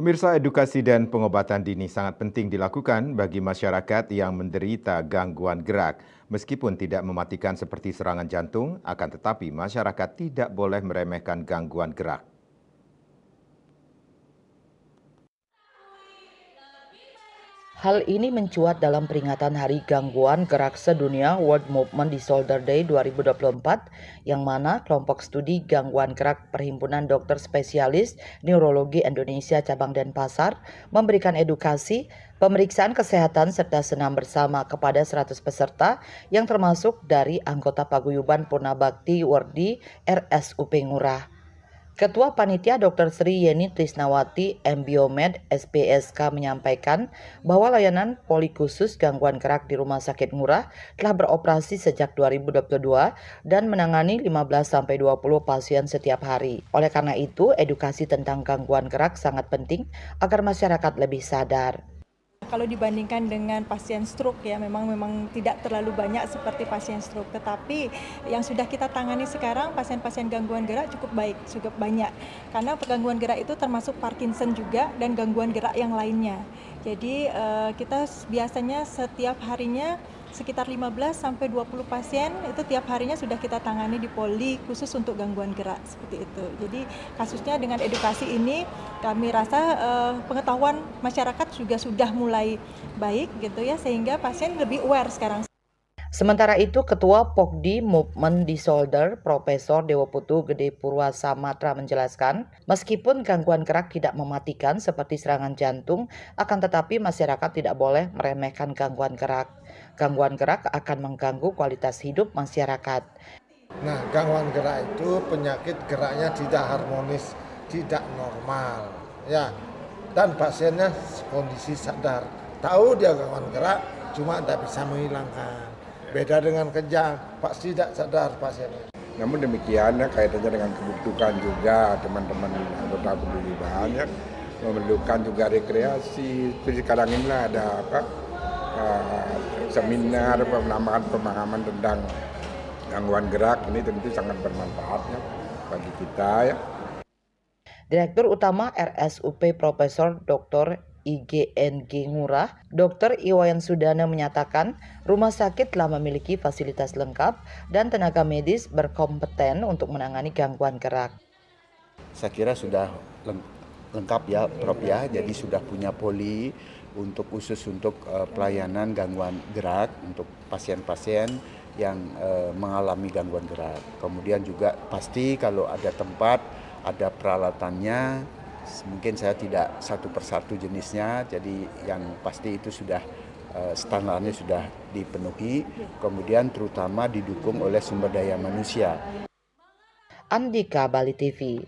Pemirsa, edukasi dan pengobatan dini sangat penting dilakukan bagi masyarakat yang menderita gangguan gerak. Meskipun tidak mematikan seperti serangan jantung, akan tetapi masyarakat tidak boleh meremehkan gangguan gerak. Hal ini mencuat dalam peringatan Hari Gangguan Gerak Sedunia World Movement Disorder Day 2024, yang mana kelompok studi gangguan gerak Perhimpunan Dokter Spesialis Neurologi Indonesia Cabang Denpasar memberikan edukasi, pemeriksaan kesehatan serta senam bersama kepada 100 peserta yang termasuk dari anggota Paguyuban Purnabakti Wardi RSUP Ngurah. Ketua Panitia Dr. Sri Yeni Trisnawati MBiomed SPSK menyampaikan bahwa layanan poli khusus gangguan gerak di Rumah Sakit Ngurah telah beroperasi sejak 2022 dan menangani 15-20 pasien setiap hari. Oleh karena itu, edukasi tentang gangguan gerak sangat penting agar masyarakat lebih sadar. Kalau dibandingkan dengan pasien stroke ya memang tidak terlalu banyak seperti pasien stroke, tetapi yang sudah kita tangani sekarang pasien-pasien gangguan gerak cukup baik, cukup banyak. Karena gangguan gerak itu termasuk Parkinson juga dan gangguan gerak yang lainnya. Jadi kita biasanya setiap harinya sekitar 15-20 pasien itu tiap harinya sudah kita tangani di poli khusus untuk gangguan gerak seperti itu. Jadi kasusnya dengan edukasi ini kami rasa pengetahuan masyarakat juga sudah mulai baik gitu ya, sehingga pasien lebih aware sekarang. Sementara itu, Ketua Pokdi Movement Disorder Profesor Dewoputu Gede Purwasa Matra menjelaskan, meskipun gangguan gerak tidak mematikan seperti serangan jantung, akan tetapi masyarakat tidak boleh meremehkan gangguan gerak. Gangguan gerak akan mengganggu kualitas hidup masyarakat. Nah, gangguan gerak itu penyakit geraknya tidak harmonis, tidak normal, ya. Dan pasiennya kondisi sadar, tahu dia gangguan gerak, cuma tidak bisa menghilangkan. Beda dengan kejang, pasti tidak sadar pasiennya. Namun demikian ya, kaitannya dengan kebutuhan juga teman-teman anggota paguyuban ya, memerlukan juga rekreasi. Seperti sekarang ini ada seminar pemahaman tentang gangguan gerak, ini tentu sangat bermanfaat ya bagi kita ya. Direktur Utama RSUP Profesor Dr. IGNG Ngurah, Dr. Iwayan Sudana menyatakan rumah sakit telah memiliki fasilitas lengkap dan tenaga medis berkompeten untuk menangani gangguan gerak. Saya kira sudah lengkap ya Prof ya, jadi sudah punya poli untuk khusus untuk pelayanan gangguan gerak untuk pasien-pasien yang mengalami gangguan gerak. Kemudian juga pasti kalau ada tempat, ada peralatannya. Mungkin saya tidak satu persatu jenisnya, jadi yang pasti itu sudah standarnya sudah dipenuhi, kemudian terutama didukung oleh sumber daya manusia. Andika, Bali TV.